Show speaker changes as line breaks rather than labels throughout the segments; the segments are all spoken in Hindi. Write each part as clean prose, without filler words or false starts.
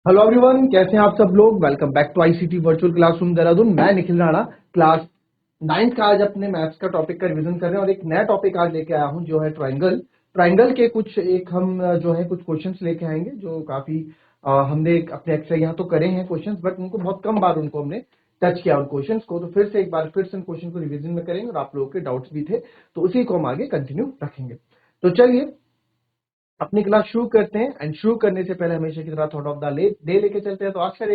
हेलो एवरीवन, कैसे हैं आप सब लोग। Welcome back to ICT virtual classroom Dehradun. मैं निखिल राणा क्लास 9th का आज अपने मैथ्स का टॉपिक का रिवीजन कर रहे हैं और एक नया टॉपिक आज लेके आया हूं जो है ट्रायंगल। ट्रायंगल के कुछ एक हम जो है कुछ क्वेश्चंस लेके आएंगे जो काफी हमने अपने एक्स्ट्रा यहाँ तो करे हैं क्वेश्चंस, बट उनको बहुत कम बार उनको हमने टच किया उन क्वेश्चंस को। तो फिर से एक बार फिर से उन क्वेश्चन को रिवीजन में करेंगे और आप लोगों के डाउट्स भी थे तो उसी को हम आगे कंटिन्यू रखेंगे। तो चलिए अपनी क्लास शुरू करते हैं। एंड शुरू करने से पहले हमेशा की तरह थॉट ऑफ द डे लेके चलते हैं। तो आज का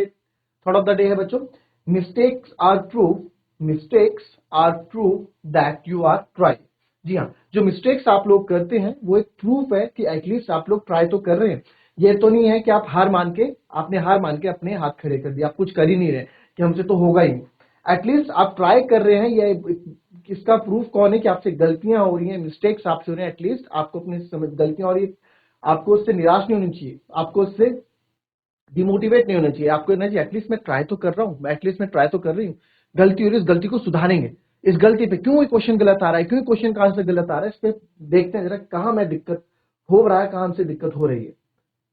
थॉट ऑफ द डे है बच्चों, mistakes are proof that you are try. जी हाँ, जो मिस्टेक्स आप लोग करते हैं वो एक प्रूफ है कि एटलीस्ट आप लोग ट्राई तो कर रहे हैं। ये तो नहीं है कि आप आपने हार मान के अपने हाथ खड़े कर दिए, आप कुछ कर ही नहीं रहे कि हमसे तो होगा ही नहीं। एटलीस्ट आप ट्राई कर रहे हैं। ये इसका प्रूफ कौन है कि आपसे गलतियां हो रही हैं, मिस्टेक्स आपसे हो रहे हैं। एटलीस्ट आपको अपनी गलतियां हो रही है, आपको उससे निराश नहीं होनी चाहिए, आपको उससे डिमोटिवेट नहीं होना चाहिए। आपको कहना चाहिए एटलीस्ट मैं ट्राई तो कर रहा हूँ, एटलीस्ट मैं ट्राई तो कर रही हूँ। गलती हो रही है, इस गलती को सुधारेंगे। इस गलती पे क्यों ये क्वेश्चन गलत आ रहा है, क्यों क्वेश्चन का आंसर गलत आ रहा है, इस पे देखते हैं जरा कहाँ मैं दिक्कत हो रहा है, कहाँ हमसे दिक्कत हो रही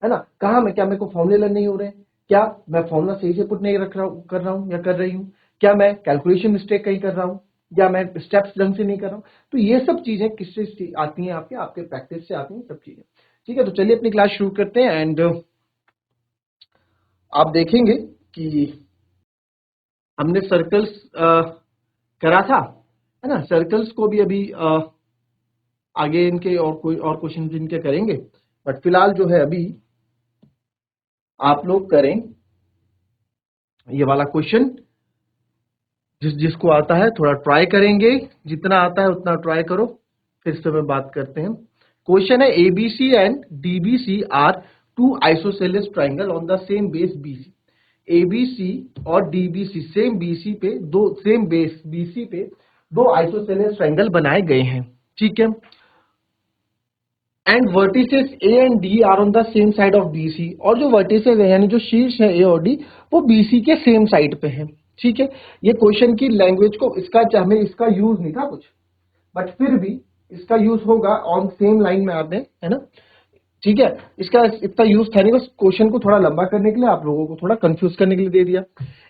है ना। कहाँ मैं, क्या मेरे को फॉर्मूले लर्न नहीं हो रहे हैं, क्या मैं फॉर्मूला सही से पुट नहीं कर रहा हूँ या कर रही हूँ, क्या मैं कैलकुलेशन मिस्टेक कहीं कर रहा हूँ, या मैं स्टेप्स ढंग से नहीं कर रहा हूँ। तो ये सब चीजें किससे आती हैं, आपके प्रैक्टिस से आती हैं सब चीजें। ठीक है, तो चलिए अपनी क्लास शुरू करते हैं। एंड आप देखेंगे कि हमने सर्कल्स करा था, है ना। सर्कल्स को भी अभी आगे इनके और कोई और क्वेश्चन इनके करेंगे, बट फिलहाल जो है अभी आप लोग करें ये वाला क्वेश्चन। जिसको आता है थोड़ा ट्राई करेंगे, जितना आता है उतना ट्राई करो, फिर से मैं बात करते हैं। क्वेश्चन है ABC and DBC are two isosceles triangle on the same base BC. ABC और डीबीसी सेम बीसी पे सेम बेस बीसी पे दो आइसोसेलेस ट्राइंगल बनाए गए हैं। ठीक है, and vertices A and D are on the same side of BC. और जो वर्टिसेस है यानी जो शीर्ष है ए और डी वो बीसी के सेम साइड पे है। ठीक है, ये क्वेश्चन की लैंग्वेज को हमें इसका यूज नहीं था कुछ, बट फिर भी इसका यूज होगा ऑन सेम लाइन में आते हैं, है ना। ठीक है, इसका इतना यूज था नहीं, बस क्वेश्चन को थोड़ा लंबा करने के लिए, आप लोगों को थोड़ा कंफ्यूज करने के लिए दे दिया।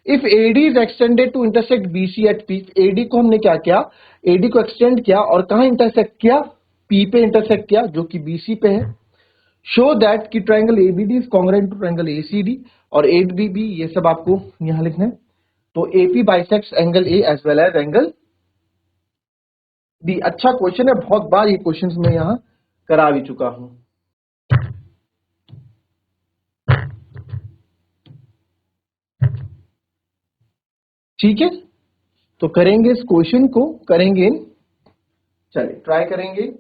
If AD is extended to intersect BC at P, AD को हमने क्या किया, एडी को एक्सटेंड किया और कहां इंटरसेक्ट किया, पी पे इंटरसेक्ट किया जो कि बीसी पे है। शो दैट कि triangle ABD is congruent to triangle ACD और एबीबी, ये सब आपको यहां लिखना है। तो AP bisects angle A as well as angle D. अच्छा क्वेश्चन है, बहुत बार ये क्वेश्चंस मैं यहां करा भी चुका हूं। ठीक है, तो करेंगे इस क्वेश्चन को, करेंगे, चलिए ट्राई करेंगे।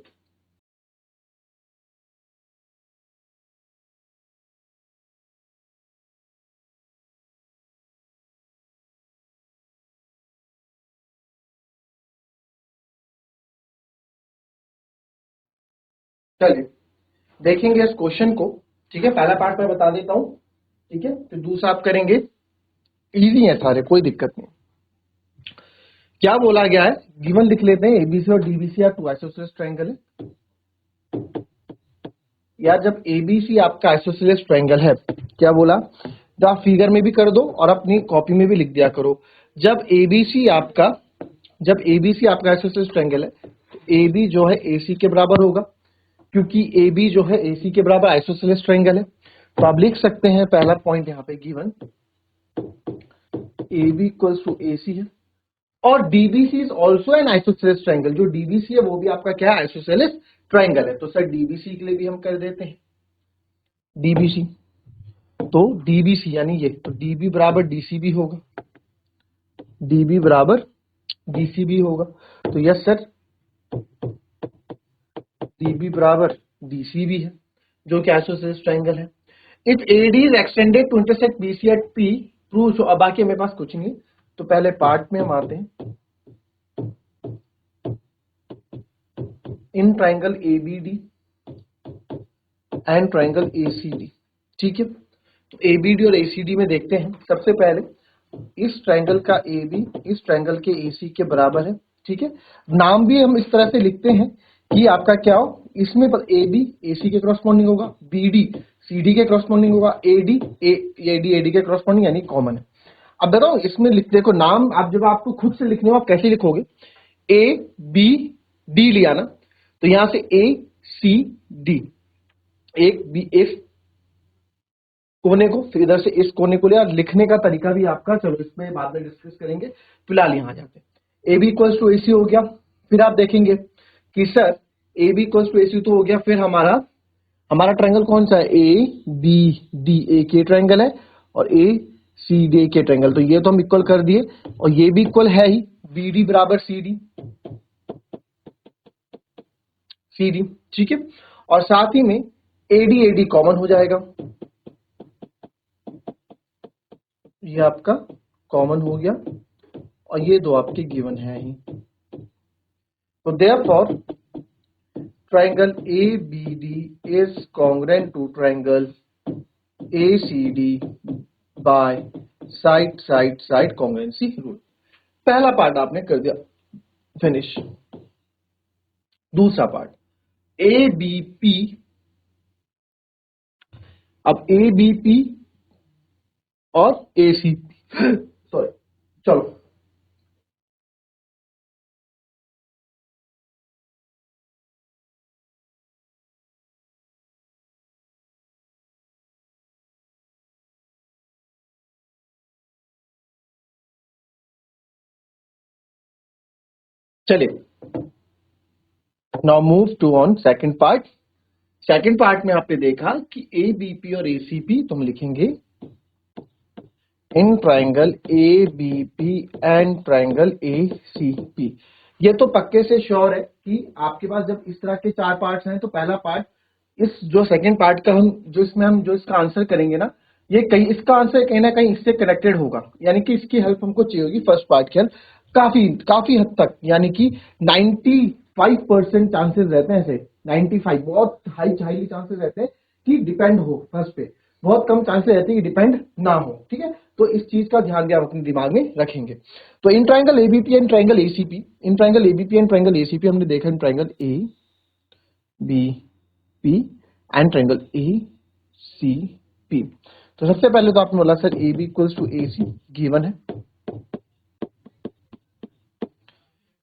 चलिए देखेंगे इस क्वेश्चन को। ठीक है, पहला पार्ट मैं बता देता हूं, ठीक है, तो दूसरा आप करेंगे। इजी है सारे, कोई दिक्कत नहीं। क्या बोला गया है, गिवन लिख लेते हैं, एबीसी और DBC are two isosceles triangle है। या जब एबीसी आपका आइसोसेलेस ट्रायंगल है, क्या बोला, तो आप फिगर में भी कर दो और अपनी कॉपी में भी लिख दिया करो। जब एबीसी आपका आइसोसेलेस ट्रायंगल है तो एबी जो है एसी के बराबर होगा, क्योंकि AB जो है AC के बराबर आइसोसेलेस ट्रायंगल है। तो आप लिख सकते हैं पहला पॉइंट यहाँ पे given, AB equals to AC है। और DBC is also an isosceles triangle, जो DBC है वो भी आपका क्या है, आइसोसेलेस ट्रायंगल है। तो सर DBC के लिए भी हम कर देते हैं DBC। तो DBC यानी ये, तो DB बराबर DC भी होगा, DB बराबर DC भी होगा। तो यस सर, DB बराबर DC भी है जो कि आइसोसेलेस ट्रायंगल है। If AD is extended to intersect BC at P, prove. अब बाकी मेरे पास कुछ नहीं, तो पहले पार्ट में हम आते हैं। In triangle ABD and triangle ACD। ठीक है, तो ABD और ACD में देखते हैं। सबसे पहले इस ट्रायंगल का AB इस ट्रायंगल के AC के बराबर है। ठीक है, नाम भी हम इस तरह से लिखते हैं कि आपका क्या हो, इसमें AB AC के करस्पॉन्डिंग होगा, BD CD के करस्पॉन्डिंग होगा, AD AD के करस्पॉन्डिंग यानी कॉमन है। अब बताओ इसमें लिख, देखो नाम आप जब आपको खुद से लिखने हो आप कैसे लिखोगे, ABD लिया ना, तो यहां से ACD, एक बी इस कोने को, फिर इधर से इस कोने को लिया। लिखने का तरीका भी आपका, चलो इसमें बाद में डिस्कस करेंगे, फिलहाल यहां जाते हैं। AB इक्वल्स टू AC हो गया। फिर आप देखेंगे कि sir AB equals to AC तो हो गया, फिर हमारा ट्रायंगल कौन सा है, ABD, एक ये ट्रायंगल है और ACD के ट्रायंगल, तो ये तो हम इक्वल कर दिए, और ये भी इक्वल है ही, BD बराबर CD, ठीक है। और साथ ही में AD कॉमन हो जाएगा, ये आपका कॉमन हो गया, और ये दो आपके गिवन है ही। तो therefore triangle ABD is congruent to triangle ACD by side congruency rule. पहला पार्ट आपने कर दिया फिनिश। दूसरा पार्ट ABP, अब ABP और ACP सॉरी, चलो चलिए, now move to on second part. Second part में आपने देखा कि ABP और ACP तुम लिखेंगे in triangle ABP and triangle ACP। ये तो पक्के से श्योर है कि आपके पास जब इस तरह के चार पार्ट्स हैं तो पहला पार्ट, इस जो सेकंड पार्ट का हम जो इसका आंसर करेंगे ना, ये कहीं इसका आंसर कहीं ना कहीं इससे कनेक्टेड होगा, यानी कि इसकी हेल्प हमको चाहिए होगी फर्स्ट पार्ट की हेल्प, काफी काफी हद तक, यानी कि 95% चांसेस रहते हैं ऐसे, 95 बहुत हाईली चांसेस रहते हैं कि डिपेंड हो फर्स्ट पे, बहुत कम चांसेस रहते हैं कि डिपेंड ना हो, ठीक है। तो इस चीज का ध्यान भी आप अपने दिमाग में रखेंगे। तो in triangle ABP and triangle ACP, in triangle ABP and triangle ACP हमने देखा in triangle ABP and triangle ACP। तो सबसे पहले तो आपने बोला sir AB equals to AC given है,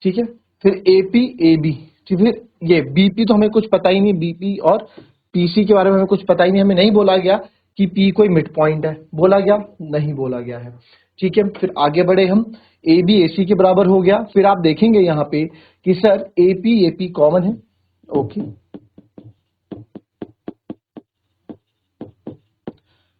ठीक है। फिर AP AB, फिर ये BP तो हमें कुछ पता ही नहीं, BP और PC के बारे में हमें कुछ पता ही नहीं, हमें नहीं बोला गया कि P कोई मिड पॉइंट है, बोला गया नहीं बोला गया है, ठीक है। फिर आगे बढ़े हम, AB AC के बराबर हो गया। फिर आप देखेंगे यहाँ पे कि सर AP कॉमन है, ओके,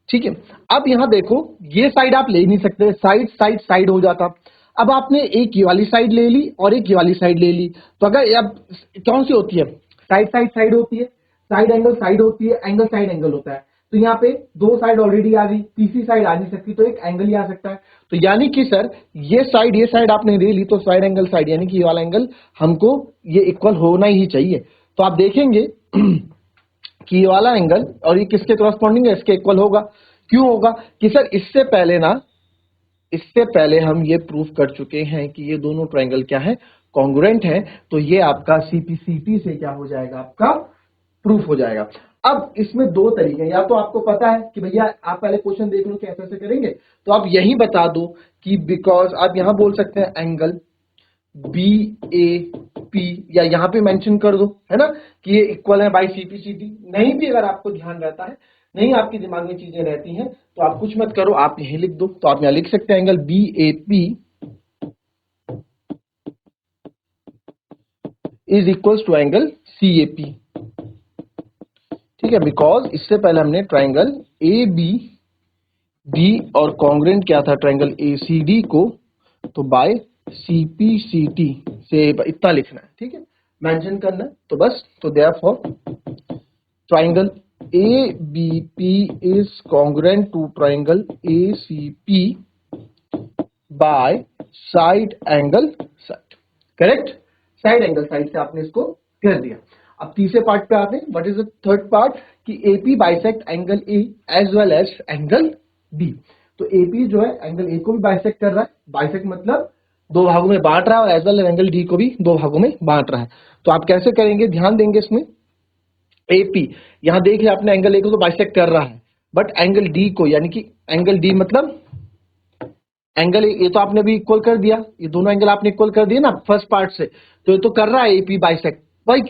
ठीक है। अब यहां देखो ये साइड आप ले नहीं सकते, साइड हो जाता। अब आपने एक ये वाली साइड ले ली और एक ये वाली साइड ले ली, तो अगर अब कौन सी होती है, साइड होती है, साइड होती है, एंगल साइड एंगल होता है। तो यहाँ पे दो साइड ऑलरेडी आ गई, तीसरी साइड आ नहीं सकती, तो एक एंगल ही आ सकता है। तो यानी कि सर ये साइड आपने ले ली, तो साइड एंगल साइड, यानी कि ये वाला एंगल हमको ये इक्वल होना ही चाहिए। तो आप देखेंगे कि ये वाला एंगल और ये किसके करस्पॉन्डिंग है, इसके इक्वल होगा। क्यों होगा कि सर इससे पहले हम ये प्रूफ कर चुके हैं कि ये दोनों ट्रायंगल क्या है, कॉन्ग्रुएंट है। तो ये आपका CPCT से क्या हो जाएगा, आपका प्रूफ हो जाएगा। अब इसमें दो तरीके हैं, या तो आपको पता है कि भैया आप पहले क्वेश्चन देख लो कैसे ऐसे करेंगे, तो आप यही बता दो कि बिकॉज आप यहां बोल सकते हैं एंगल BAP, या यहां पे मेंशन कर दो, है ना, कि ये इक्वल है बाय CPCT। नहीं भी अगर आपको ध्यान रहता है, नहीं आपके दिमाग में चीजें रहती हैं, तो आप कुछ मत करो, आप यही लिख दो। तो आप यहां लिख सकते हैं angle BAP is equal to angle CAP, ठीक है। बिकॉज इससे पहले हमने ट्रायंगल ABD और कॉन्ग्रुएंट क्या था ट्रायंगल ACD को, तो बाय CPCT से इतना लिखना है, ठीक है, मेंशन करना है। तो बस, तो therefore triangle ABP is congruent to triangle ACP by side angle side, correct, side angle side से आपने इसको कर दिया। अब तीसरे पार्ट पे आते हैं, what is the third part, कि AP bisect angle A as well as angle B। तो AP जो है एंगल A को भी बाइसेक्ट कर रहा है, बाइसेक्ट मतलब दो भागों में बांट रहा है, और एज वेल एंगल D को भी दो भागों में बांट रहा है। तो आप कैसे करेंगे, ध्यान देंगे इसमें एपी, यहां देखिए आपने एंगल ए को तो बाइसेक्ट कर रहा है, बट एंगल डी को, यानी कि एंगल डी मतलब एंगल ये तो आपने भी इक्वल कर दिया, ये दोनों एंगल आपने इक्वल कर दिए ना फर्स्ट पार्ट से, तो ये तो कर रहा है एपी बाइसेक्ट भाई।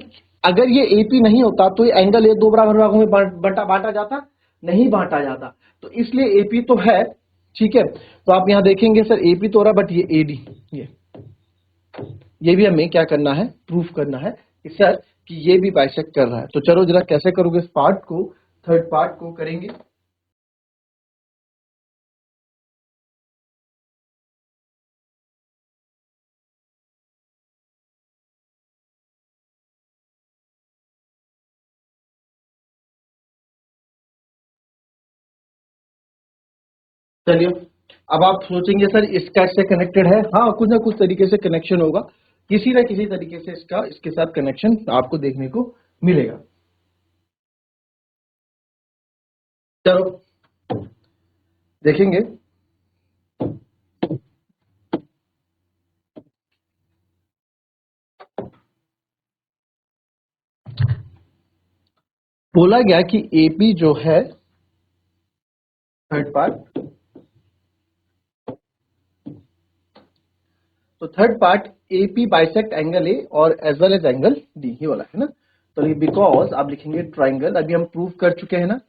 अगर ये एपी नहीं होता तो ये एंगल ये दो बराबर भागों में बांटा जाता, नहीं बांटा जाता, तो इसलिए एपी तो है। ठीक है, तो आप यहां देखेंगे सर एपी तो हो रहा, बट ये एडी, ये भी हमें क्या करना है, प्रूफ करना है कि सर कि ये भी बाइसेक्ट कर रहा है। तो चलो जरा कैसे करोगे इस पार्ट को, थर्ड पार्ट को करेंगे। चलिए, अब आप सोचेंगे सर इसका इससे कनेक्टेड है, हाँ कुछ ना कुछ तरीके से कनेक्शन होगा, किसी न किसी तरीके से इसका इसके साथ कनेक्शन आपको देखने को मिलेगा। चलो देखेंगे। बोला गया कि एपी जो है थर्ड पार्ट, तो third part AP bisect angle A और as well as angle D, ये वाला है ना। तो ये बिकॉज आप लिखेंगे ट्राइंगल, अभी हम प्रूव कर चुके हैं ना,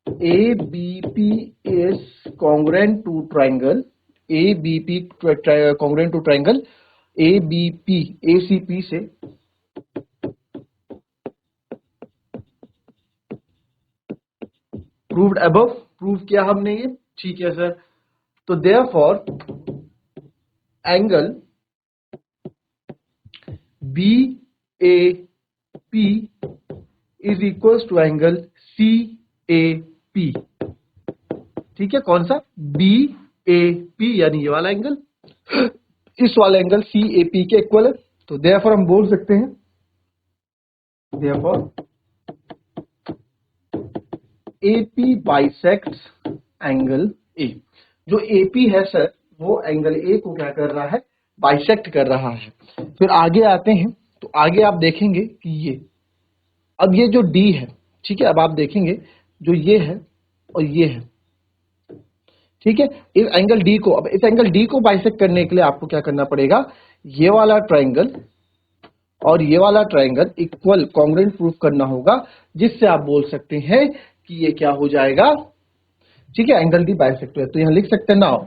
A B P is congruent to triangle, A B P congruent to triangle, A B P A C P से प्रूव्ड अबव, प्रूव किया हमने ये। ठीक है सर, तो therefore angle B A P is equals to angle C A P. ठीक है, कौन सा, बी ए पी, यानी ये वाला एंगल इस वाला एंगल सी ए पी के इक्वल है। तो देयरफॉर हम बोल सकते हैं, देयरफॉर एपी बाइसेक्ट्स एंगल ए। जो एपी है सर वो एंगल ए को क्या कर रहा है, बाइसेक्ट कर रहा है। फिर आगे आते हैं, तो आगे आप देखेंगे कि ये, अब ये जो डी है, ठीक है, अब आप देखेंगे जो ये है और ये है, ठीक है, इस एंगल डी को, अब इस एंगल डी को बाइसेक्ट करने के लिए आपको क्या करना पड़ेगा, ये वाला ट्राइंगल और ये वाला ट्राइंगल इक्वल कॉन्ग्रुएंट प्रूफ करना होगा, जिससे आप बोल सकते हैं कि ये क्या हो जाएगा, ठीक है, एंगल डी बाइसेक्ट है। तो यहां लिख सकते हैं now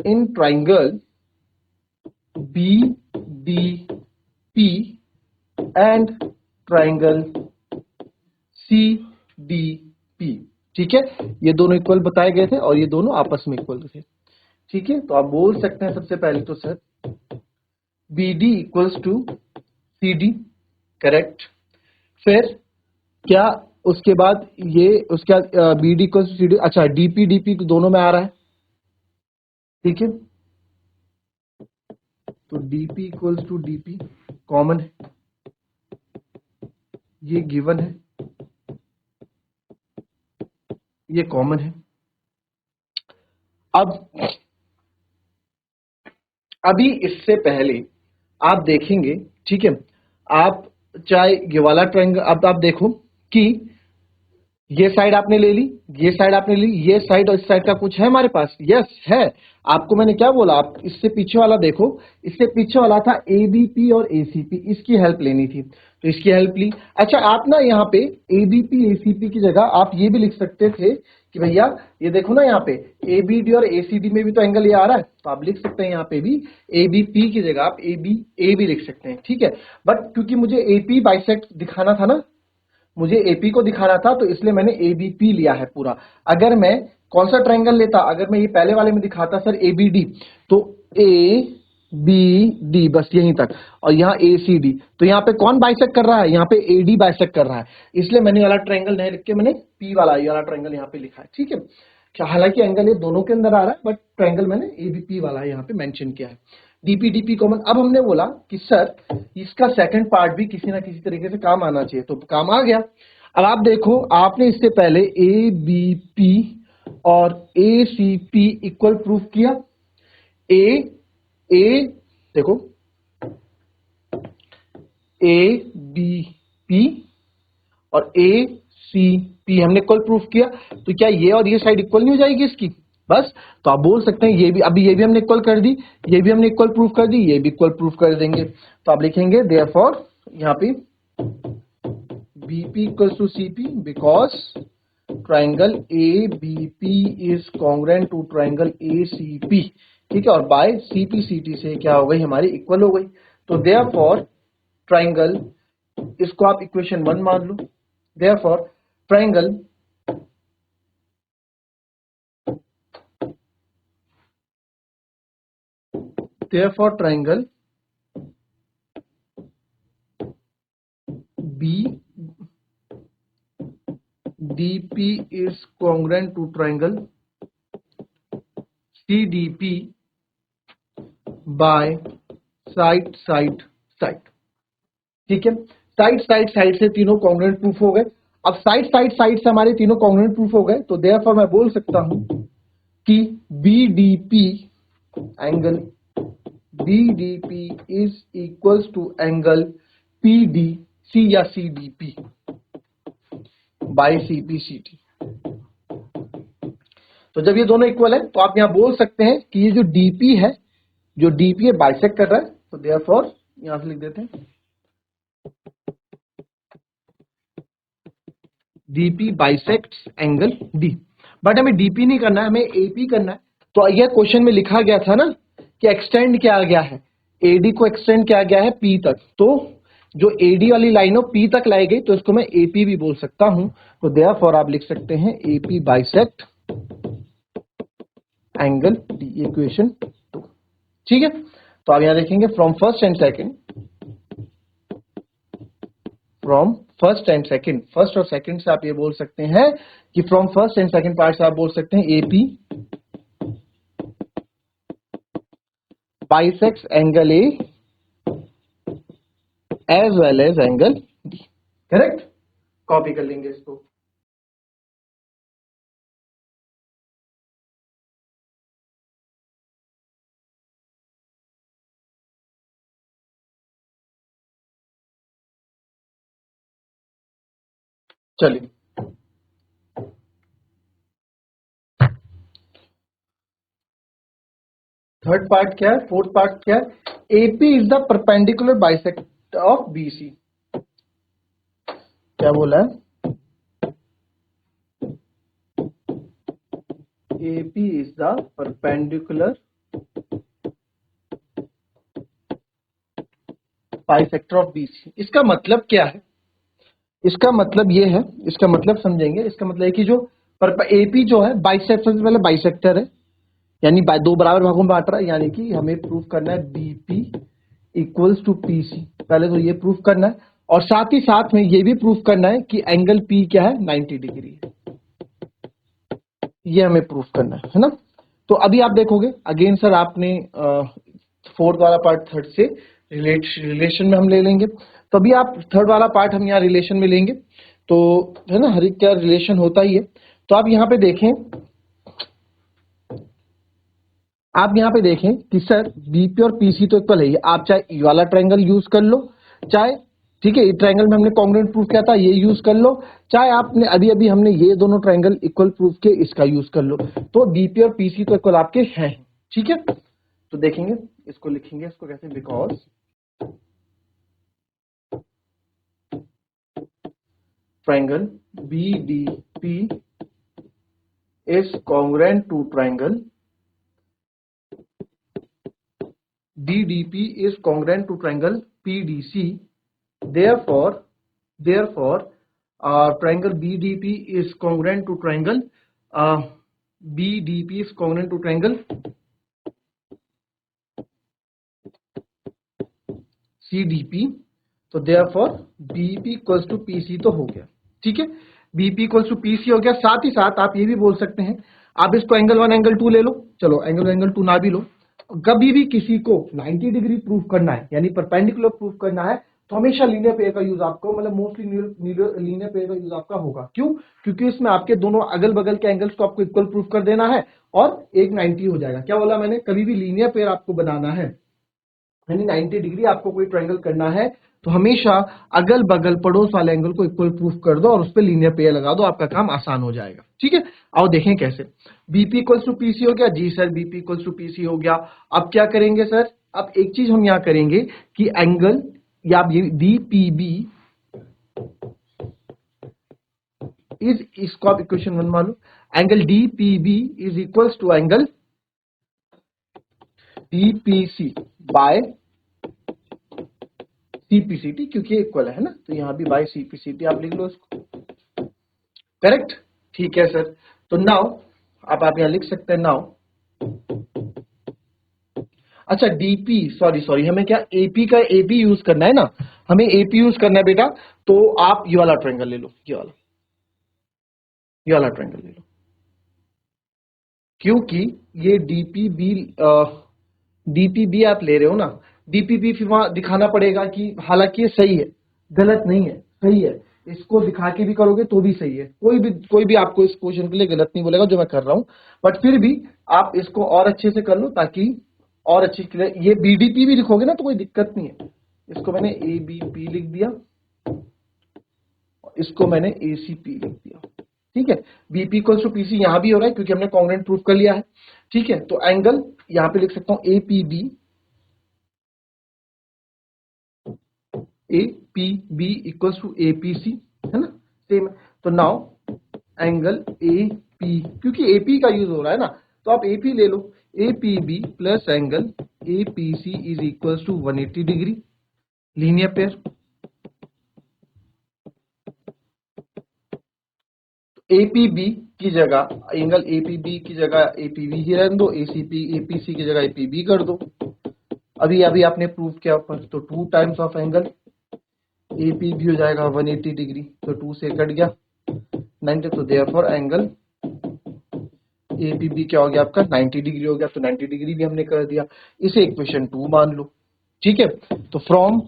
in triangle B D P and triangle C D P, ठीक है, ये दोनों इक्वल बताए गए थे और ये दोनों आपस में इक्वल थे। ठीक है, तो आप बोल सकते हैं सबसे पहले तो sir B D equals to C D, correct. फिर क्या उसके बाद ये उसका B D equals to C D, अच्छा डीपी डीपी दोनों में आ रहा है, ठीक है, तो DP equals to DP common है, ये गिवन है, ये कॉमन है। अब अभी इससे पहले आप देखेंगे, ठीक है, आप चाहे ये वाला ट्रायंगल, अब आप देखो कि ये साइड आपने ले ली, ये साइड आपने ली, ये साइड और इस साइड का कुछ है हमारे पास, यस है। आपको मैंने क्या बोला, आप इससे पीछे वाला देखो, इससे पीछे वाला था एबीपी और एसीपी, इसकी हेल्प लेनी थी तो इसकी हेल्प ली। अच्छा आप ना यहाँ पे एबीपी एसीपी की जगह आप ये भी लिख सकते थे कि भैया ये देखो ना, यहाँ पे एबीडी और एसीडी में भी तो एंगल ये आ रहा है, तो आप लिख सकते हैं यहाँ पे भी एबीपी की जगह आप ए भी लिख सकते हैं, ठीक है। बट क्योंकि मुझे एपी बाइसेक्ट दिखाना था ना, मुझे एपी को दिखाना था, तो इसलिए मैंने एबीपी लिया है पूरा। अगर मैं कौन सा ट्रायंगल लेता, अगर मैं ये पहले वाले में दिखाता सर एबीडी, तो ए बी डी बस यहीं तक, और यहाँ ए सी डी, तो यहाँ पे कौन बाइसेक्ट कर रहा है, यहाँ पे एडी बाइसेक्ट कर रहा है, इसलिए मैंने वाला ट्रायंगल नहीं लिख के मैंने पी वाला ये वाला ट्रायंगल यहाँ पे लिखा है, ठीक है। हालांकि एंगल ये दोनों के अंदर आ रहा है, बट ट्रायंगल मैंने एबीपी वाला यहाँ पे मेंशन किया है, डीपी डीपी कॉमन। अब हमने बोला कि सर इसका सेकंड पार्ट भी किसी ना किसी तरीके से काम आना चाहिए, तो काम आ गया। अब आप देखो, आपने इससे पहले ए बी पी और ए सी पी इक्वल प्रूफ किया, ए ए देखो ए बी पी और ए सी पी हमने इक्वल प्रूफ किया, तो क्या ये और ये साइड इक्वल नहीं हो जाएगी इसकी? बस, तो आप बोल सकते हैं ये भी, अभी ये भी हमने इक्वल कर दी, ये भी हमने इक्वल प्रूफ कर दी, ये भी इक्वल प्रूफ कर देंगे। तो आप लिखेंगे देयरफॉर यहाँ पे BP equals to CP because triangle A B P is congruent to triangle A C P, ठीक है, और by C P C T से क्या हो गई हमारी, इक्वल हो गई। तो देयरफॉर ट्राइंगल, इसको आप इक्वेशन 1 मान लो, therefore triangle B DP is congruent to triangle CDP by side side side, ठीक है। साइड साइड साइड से तीनों कॉन्ग्रुएंट प्रूफ हो गए। अब साइड साइड साइड से हमारे तीनों कॉन्ग्रुएंट प्रूफ हो गए, तो देयरफॉर मैं बोल सकता हूं कि BDP angle BDP is equals to angle PDC या CDP बाय CPCT। तो जब ये दोनों इक्वल है तो आप यहां बोल सकते हैं कि ये जो DP है, जो DP है बाइसेक्ट कर रहा है, तो देयरफॉर यहां से लिख देते हैं DP bisects angle D। But हमें DP नहीं करना है, हमें AP करना है। तो यह क्वेश्चन में लिखा गया था ना कि एक्सटेंड किया गया है, AD को एक्सटेंड किया गया है P तक, तो जो AD वाली लाइन हो P तक लाई गई, तो इसको मैं AP भी बोल सकता हूं। तो देयरफॉर आप लिख सकते हैं AP bisect angle D, equation 2, ठीक है। तो आप यहां देखेंगे from first and second, first और सेकंड से आप ये बोल सकते हैं कि from first and second part से आप बोल सकते हैं AP bisects angle A as well as angle D, correct. Copy कर लेंगे इसको। चलिए, थर्ड पार्ट क्या है, फोर्थ पार्ट क्या है, AP is the perpendicular bisector of BC। क्या बोला है, AP is the perpendicular bisector of BC। इसका मतलब क्या है, इसका मतलब ये है, इसका मतलब समझेंगे। इसका मतलब है कि जो AP जो है बाइसेक्टर वाला बाइसेक्टर है, यानी दो बराबर भागों में बांट रहा है, यानी कि हमें प्रूफ करना है BP इक्वल्स टू PC। पहले तो ये प्रूफ करना है, और साथ ही साथ में ये भी प्रूफ करना है कि एंगल P क्या है, 90 डिग्री है। ये हमें प्रूफ करना है ना। तो अभी आप देखोगे अगेन सर, आपने फोर्थ वाला पार्ट थर्ड से रिलेशन में हम ले लेंगे। तो अभी आप थर्ड वाला पार्ट हम यहाँ रिलेशन में लेंगे, तो है ना, हर एक का रिलेशन होता ही है। तो आप यहाँ पे देखें, आप यहाँ पे देखें कि सर BP और PC तो इक्वल है, आप चाहे ई वाला ट्रायंगल यूज कर लो, चाहे, ठीक है, ट्रायंगल में हमने कॉन्ग्रुएंट प्रूफ किया था, ये यूज कर लो, चाहे आपने अभी अभी हमने ये दोनों ट्रायंगल इक्वल प्रूफ के, इसका यूज कर लो। तो BP और PC तो इक्वल आपके हैं, ठीक है। तो देखेंगे, इसको लिखेंगे, इसको कैसे, because triangle BDP is congruent to triangle DDP is congruent to triangle PDC. Therefore, triangle BDP is congruent to triangle BDP is congruent to triangle CDP. तो therefore BP equals to PC तो हो गया, ठीक है। BP equals to PC हो गया। साथ ही साथ आप ये भी बोल सकते हैं, आप इसको एंगल 1 एंगल 2 ले लो, चलो एंगल 2 ना भी लो, कभी भी किसी को 90 डिग्री प्रूफ करना है, यानी परपेंडिकुलर प्रूफ करना है, तो हमेशा लीनियर पेयर का यूज आपको, मतलब मोस्टली लीनियर पेयर का यूज आपका होगा। क्यों? क्योंकि इसमें आपके दोनों अगल बगल के एंगल्स को आपको इक्वल प्रूफ कर देना है और एक 90 हो जाएगा। क्या बोला मैंने, कभी भी लीनियर पेयर आपको बनाना है, यानी 90 डिग्री आपको कोई ट्रायंगल करना है, तो हमेशा अगल बगल पड़ोस वाले एंगल को इक्वल प्रूफ कर दो और उस पर लीनियर पेयर लगा दो, आपका काम आसान हो जाएगा। ठीक है, आओ देखें कैसे। बीपी इक्वल्स टू पीसी हो गया। जी sir, BP equals to PC हो गया। अब क्या करेंगे सर, अब एक चीज हम यहां करेंगे कि एंगल या डीपीबी इज, इसको आप इक्वेशन 1 मान लो, angle DPB is equals to angle DPC by CPCT, क्योंकि इक्वल है ना, तो यहां भी बाय सीपीसीटी आप लिख लो इसको। करेक्ट, ठीक है सर। तो नाउ अब आप यहां लिख सकते हैं नाउ, अच्छा डीपी, सॉरी हमें क्या एपी का एपी यूज करना है ना, हमें एपी यूज करना है बेटा। तो आप ये वाला ट्रायंगल ले लो, ये वाला ट्रायंगल ले लो, क्योंकि ये डीपीबी आप ले रहे हो ना, डीपीबी फिर वहां दिखाना पड़ेगा कि हालांकि ये सही है, गलत नहीं है, सही है। इसको दिखा के भी करोगे तो भी सही है, कोई भी आपको इस क्वेश्चन के लिए गलत नहीं बोलेगा जो मैं कर रहा हूं, बट फिर भी आप इसको और अच्छे से कर लो ताकि और अच्छी क्लियर, ये बीडीपी भी लिखोगे ना तो कोई दिक्कत नहीं है। इसको मैंने एबीपी लिख दिया, इसको मैंने एसीपी लिख दिया। ठीक है, बीपी इक्वल्स टू पीसी यहां भी हो रहा है क्योंकि हमने कॉन्ग्रुएंट प्रूफ कर लिया है। ठीक है, तो एंगल यहां पे लिख सकता हूं APB, APB equals to APC, है ना, सेम। तो नाउ एंगल एपी, क्योंकि एपी का यूज हो रहा है ना, तो आप एपी ले लो, APB plus angle APC is equals to 180 degree, linear pair. APB की जगह, एंगल एपीबी की जगह एपीबी ही रहने दो, एसीपी एपीसी की जगह एपीबी कर दो। अभी अभी आपने प्रूफ किया ऊपर, तो 2 टाइम्स ऑफ एंगल एपीबी हो जाएगा 180 डिग्री, तो 2 से कट गया 90, तो देयरफॉर एंगल एपीबी क्या हो गया आपका 90 डिग्री हो गया, तो 90 डिग्री भी हमने कर दिया, इसे इक्वेशन 2 मान लो। ठीक है, तो फ्रॉम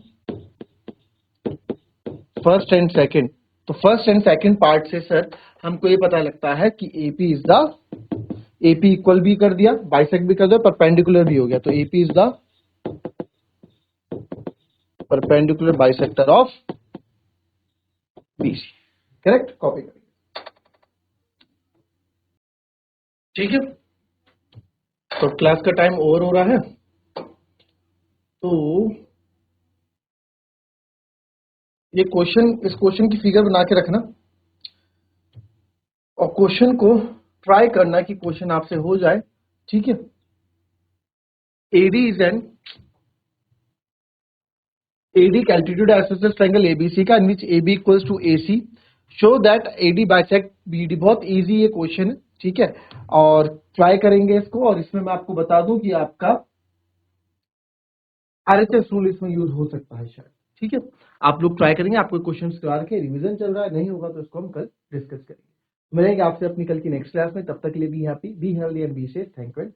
फर्स्ट एंड सेकंड, तो फर्स्ट एंड सेकंड पार्ट से सर हमको ये पता लगता है कि AP is the, AP equal भी कर दिया, बाइसेक्ट भी कर दिया, परपेंडिकुलर भी हो गया, तो AP is the perpendicular bisector of BC. Correct, copy करेंगे। ठीक है, तो क्लास का टाइम ओवर हो रहा है, तो ये क्वेश्चन, इस क्वेश्चन की फिगर बना के रखना और क्वेश्चन को ट्राई करना कि क्वेश्चन आपसे हो जाए। ठीक है, AD is an, AD altitude isosceles triangle ABC का, in which AB equals to AC, show that AD bisect BD। बहुत इजी ये क्वेश्चन है। ठीक है, और ट्राई करेंगे इसको, और इसमें मैं आपको बता दूं कि आपका RHS रूल इसमें यूज हो सकता है शायद। ठीक है, आप लोग ट्राई करेंगे, आपको क्वेश्चन करा के रिवीजन चल रहा है, नहीं होगा तो इसको हम कल डिस्कस करेंगे। मिलेंगे आपसे अपनी कल की नेक्स्ट क्लास में, तब तक के लिए be happy, be healthy and be safe. Thank you and